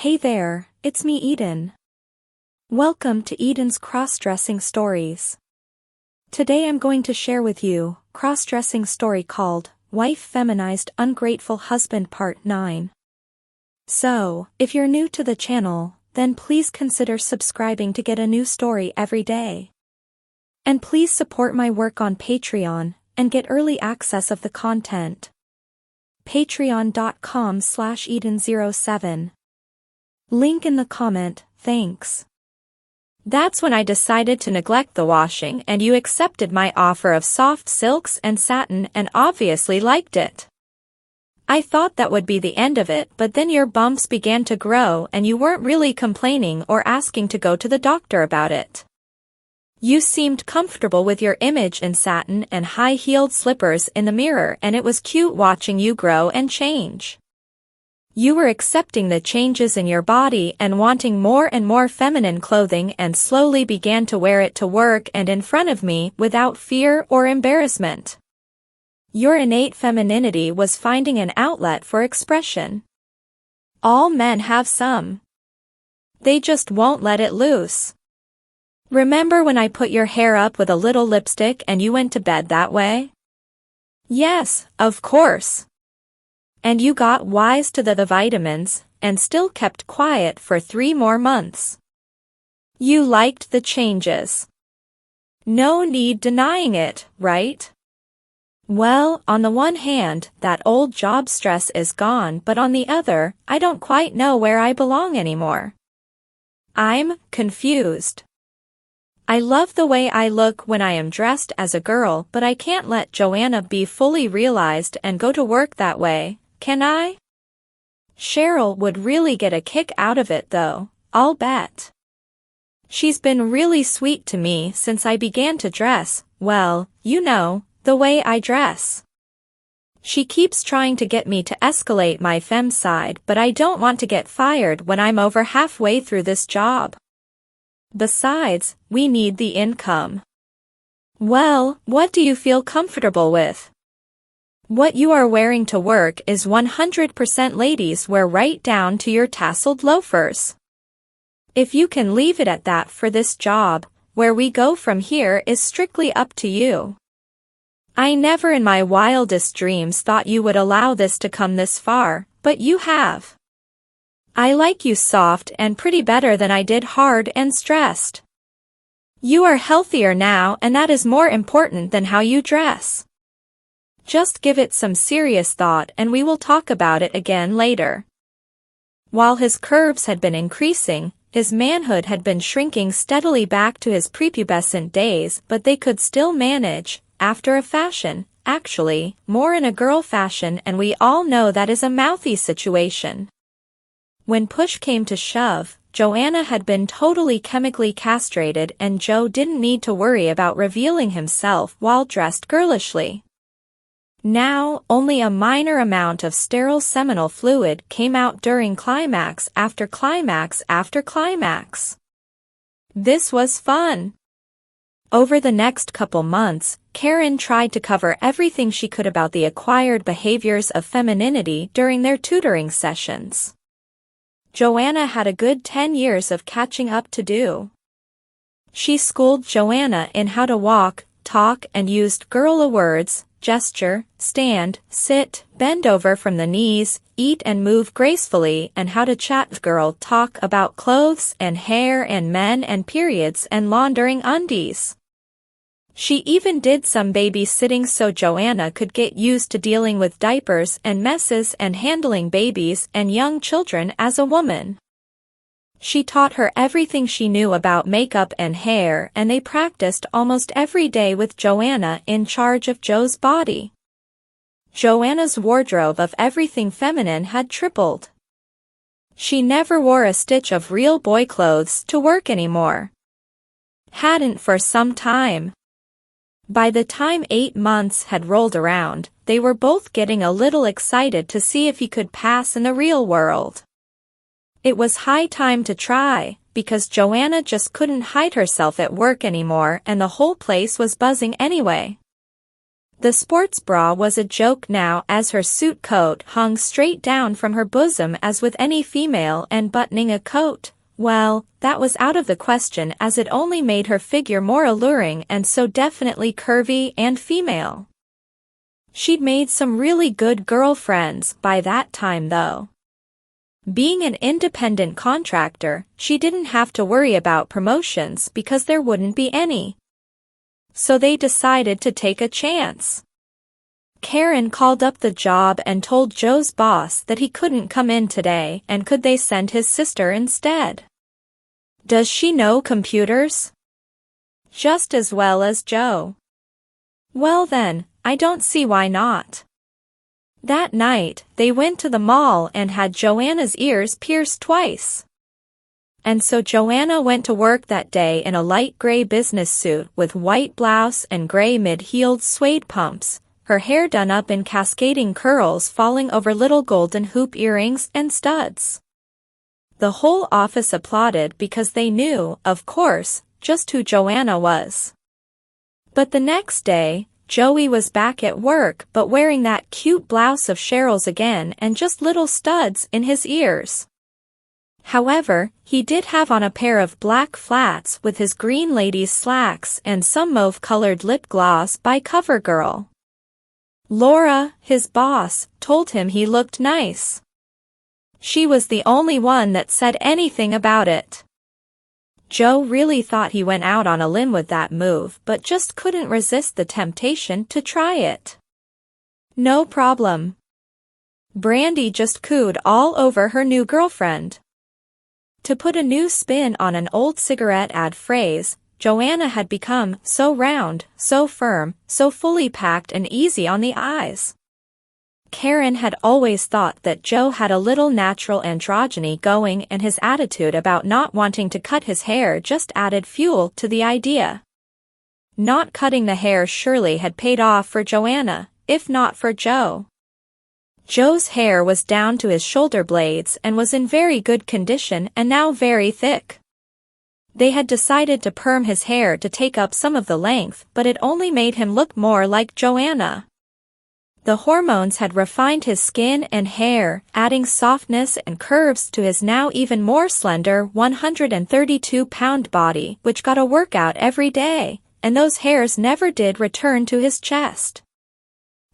Hey there, it's me Eden. Welcome to Eden's Crossdressing Stories. Today I'm going to share with you a cross-dressing story called Wife Feminized Ungrateful Husband Part 9. So, if you're new to the channel, then please consider subscribing to get a new story every day. And please support my work on Patreon and get early access of the content. Patreon.com/Eden07. Link in the comment, thanks. That's when I decided to neglect the washing and you accepted my offer of soft silks and satin and obviously liked it. I thought that would be the end of it, but then your bumps began to grow and you weren't really complaining or asking to go to the doctor about it. You seemed comfortable with your image in satin and high-heeled slippers in the mirror, and it was cute watching you grow and change. You were accepting the changes in your body and wanting more and more feminine clothing and slowly began to wear it to work and in front of me without fear or embarrassment. Your innate femininity was finding an outlet for expression. All men have some. They just won't let it loose. Remember when I put your hair up with a little lipstick and you went to bed that way? Yes, of course. And you got wise to the vitamins, and still kept quiet for 3 more months. You liked the changes. No need denying it, right? Well, on the one hand, that old job stress is gone, but on the other, I don't quite know where I belong anymore. I'm confused. I love the way I look when I am dressed as a girl, but I can't let Joanna be fully realized and go to work that way. Can I? Cheryl would really get a kick out of it though, I'll bet. She's been really sweet to me since I began to dress, well, you know, the way I dress. She keeps trying to get me to escalate my femme side, but I don't want to get fired when I'm over halfway through this job. Besides, we need the income. Well, what do you feel comfortable with? What you are wearing to work is 100% ladies wear, right down to your tasseled loafers. If you can leave it at that for this job, where we go from here is strictly up to you. I never in my wildest dreams thought you would allow this to come this far, but you have. I like you soft and pretty better than I did hard and stressed. You are healthier now, and that is more important than how you dress. Just give it some serious thought and we will talk about it again later. While his curves had been increasing, his manhood had been shrinking steadily back to his prepubescent days, but they could still manage, after a fashion, actually, more in a girl fashion, and we all know that is a mouthy situation. When push came to shove, Joanna had been totally chemically castrated and Joe didn't need to worry about revealing himself while dressed girlishly. Now, only a minor amount of sterile seminal fluid came out during climax after climax after climax. This was fun. Over the next couple months, Karen tried to cover everything she could about the acquired behaviors of femininity during their tutoring sessions. Joanna had a good 10 years of catching up to do. She schooled Joanna in how to walk, talk, and used girl words, gesture, stand, sit, bend over from the knees, eat and move gracefully, and how to chat girl talk about clothes and hair and men and periods and laundering undies. She even did some babysitting so Joanna could get used to dealing with diapers and messes and handling babies and young children as a woman. She taught her everything she knew about makeup and hair, and they practiced almost every day with Joanna in charge of Joe's body. Joanna's wardrobe of everything feminine had tripled. She never wore a stitch of real boy clothes to work anymore. Hadn't for some time. By the time 8 months had rolled around, they were both getting a little excited to see if he could pass in the real world. It was high time to try, because Joanna just couldn't hide herself at work anymore and the whole place was buzzing anyway. The sports bra was a joke now as her suit coat hung straight down from her bosom as with any female, and buttoning a coat, well, that was out of the question as it only made her figure more alluring and so definitely curvy and female. She'd made some really good girlfriends by that time though. Being an independent contractor, she didn't have to worry about promotions because there wouldn't be any. So they decided to take a chance. Karen called up the job and told Joe's boss that he couldn't come in today and could they send his sister instead. Does she know computers? Just as well as Joe. Well then, I don't see why not. That night, they went to the mall and had Joanna's ears pierced twice. And so Joanna went to work that day in a light gray business suit with white blouse and gray mid-heeled suede pumps, her hair done up in cascading curls falling over little golden hoop earrings and studs. The whole office applauded because they knew, of course, just who Joanna was. But the next day, Joey was back at work but wearing that cute blouse of Cheryl's again and just little studs in his ears. However, he did have on a pair of black flats with his green ladies slacks and some mauve-colored lip gloss by CoverGirl. Laura, his boss, told him he looked nice. She was the only one that said anything about it. Joe really thought he went out on a limb with that move but just couldn't resist the temptation to try it. No problem. Brandy just cooed all over her new girlfriend. To put a new spin on an old cigarette ad phrase, Joanna had become so round, so firm, so fully packed and easy on the eyes. Karen had always thought that Joe had a little natural androgyny going and his attitude about not wanting to cut his hair just added fuel to the idea. Not cutting the hair surely had paid off for Joanna, if not for Joe. Joe's hair was down to his shoulder blades and was in very good condition and now very thick. They had decided to perm his hair to take up some of the length, but it only made him look more like Joanna. The hormones had refined his skin and hair, adding softness and curves to his now even more slender 132-pound body, which got a workout every day, and those hairs never did return to his chest.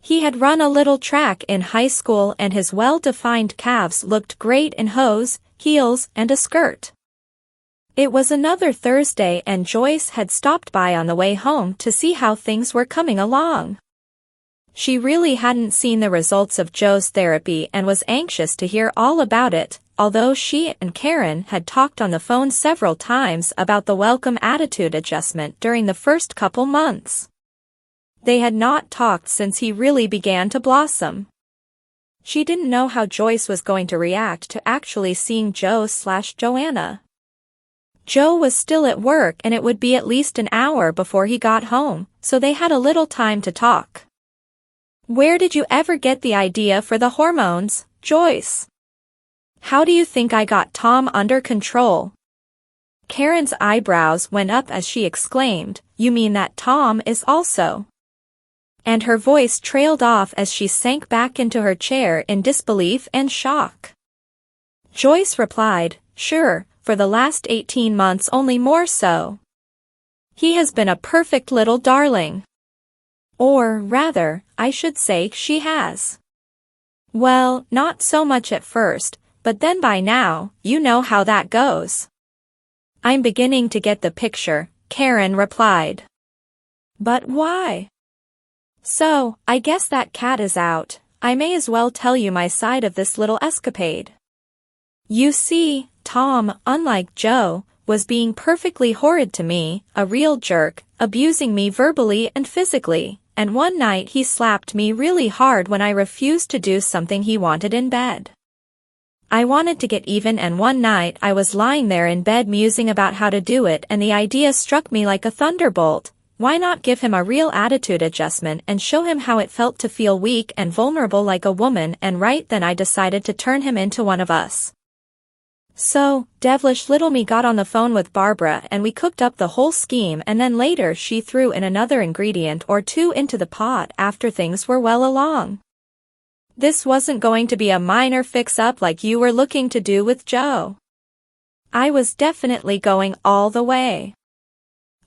He had run a little track in high school and his well-defined calves looked great in hose, heels, and a skirt. It was another Thursday and Joyce had stopped by on the way home to see how things were coming along. She really hadn't seen the results of Joe's therapy and was anxious to hear all about it, although she and Karen had talked on the phone several times about the welcome attitude adjustment during the first couple months. They had not talked since he really began to blossom. She didn't know how Joyce was going to react to actually seeing Joe/Joanna. Joe was still at work and it would be at least an hour before he got home, so they had a little time to talk. Where did you ever get the idea for the hormones, Joyce? How do you think I got Tom under control? Karen's eyebrows went up as she exclaimed, "You mean that Tom is also?" And her voice trailed off as she sank back into her chair in disbelief and shock. Joyce replied, "Sure, for the last 18 months only more so. He has been a perfect little darling. Or, rather, I should say she has. Well, not so much at first, but then by now, you know how that goes." "I'm beginning to get the picture," Karen replied. "But why?" "So, I guess that cat is out. I may as well tell you my side of this little escapade. You see, Tom, unlike Joe, was being perfectly horrid to me, a real jerk, abusing me verbally and physically, and one night he slapped me really hard when I refused to do something he wanted in bed. I wanted to get even and one night I was lying there in bed musing about how to do it and the idea struck me like a thunderbolt. Why not give him a real attitude adjustment and show him how it felt to feel weak and vulnerable like a woman, and right then I decided to turn him into one of us. So, devilish little me got on the phone with Barbara and we cooked up the whole scheme, and then later she threw in another ingredient or two into the pot after things were well along. This wasn't going to be a minor fix-up like you were looking to do with Joe. I was definitely going all the way.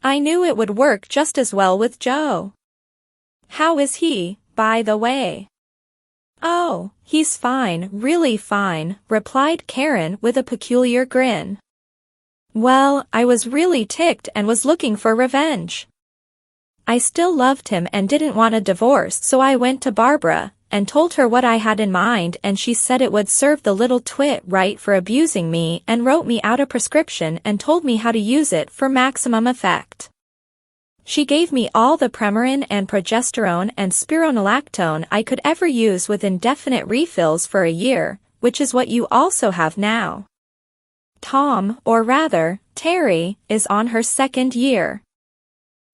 I knew it would work just as well with Joe. How is he, by the way? Oh, he's fine, really fine, replied Karen with a peculiar grin. Well, I was really ticked and was looking for revenge. I still loved him and didn't want a divorce, so I went to Barbara and told her what I had in mind, and she said it would serve the little twit right for abusing me and wrote me out a prescription and told me how to use it for maximum effect. She gave me all the Premarin and progesterone and spironolactone I could ever use with indefinite refills for a year, which is what you also have now. Tom, or rather, Terry, is on her second year.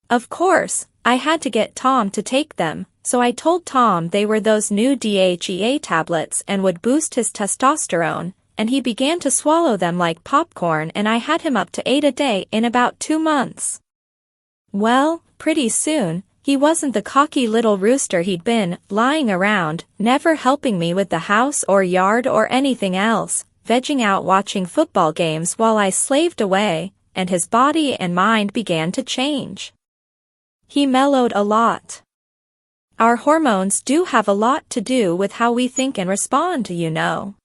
Of course, I had to get Tom to take them, so I told Tom they were those new DHEA tablets and would boost his testosterone, and he began to swallow them like popcorn, and I had him up to 8 a day in about 2 months. Well, pretty soon, he wasn't the cocky little rooster he'd been, lying around, never helping me with the house or yard or anything else, vegging out watching football games while I slaved away, and his body and mind began to change. He mellowed a lot. Our hormones do have a lot to do with how we think and respond, you know.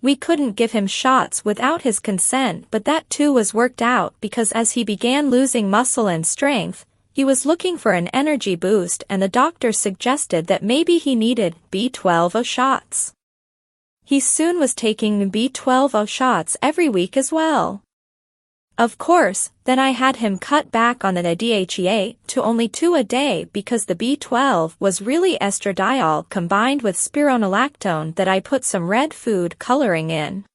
We couldn't give him shots without his consent, but that too was worked out because as he began losing muscle and strength, he was looking for an energy boost, and the doctor suggested that maybe he needed B12 shots. He soon was taking B12 shots every week as well. Of course, then I had him cut back on the DHEA to only 2 a day because the B12 was really estradiol combined with spironolactone that I put some red food coloring in.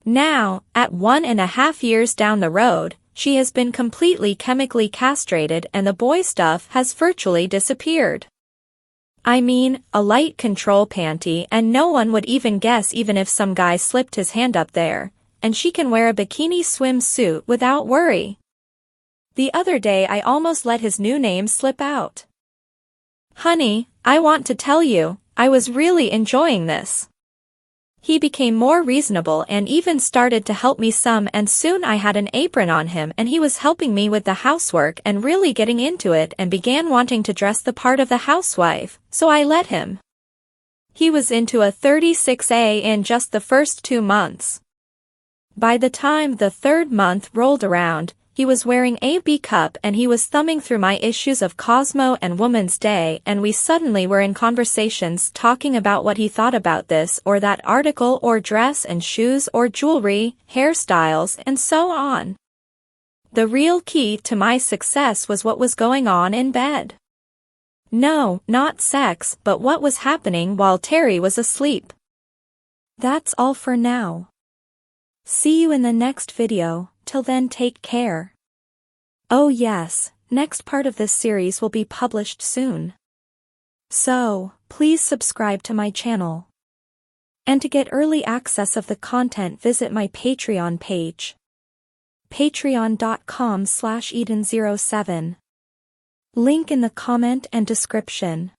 Now, at 1.5 years down the road, she has been completely chemically castrated and the boy stuff has virtually disappeared. I mean, a light control panty and no one would even guess even if some guy slipped his hand up there. And she can wear a bikini swimsuit without worry. The other day I almost let his new name slip out. Honey, I want to tell you, I was really enjoying this. He became more reasonable and even started to help me some, and soon I had an apron on him and he was helping me with the housework and really getting into it and began wanting to dress the part of the housewife, so I let him. He was into a 36A in just the first 2 months. By the time the 3rd month rolled around, he was wearing a B cup and he was thumbing through my issues of Cosmo and Woman's Day, and we suddenly were in conversations talking about what he thought about this or that article or dress and shoes or jewelry, hairstyles, and so on. The real key to my success was what was going on in bed. No, not sex, but what was happening while Terry was asleep. That's all for now. See you in the next video. Till then, take care. Oh yes, next part of this series will be published soon. So, please subscribe to my channel. And to get early access of the content, visit my Patreon page. patreon.com/Eden07. Link in the comment and description.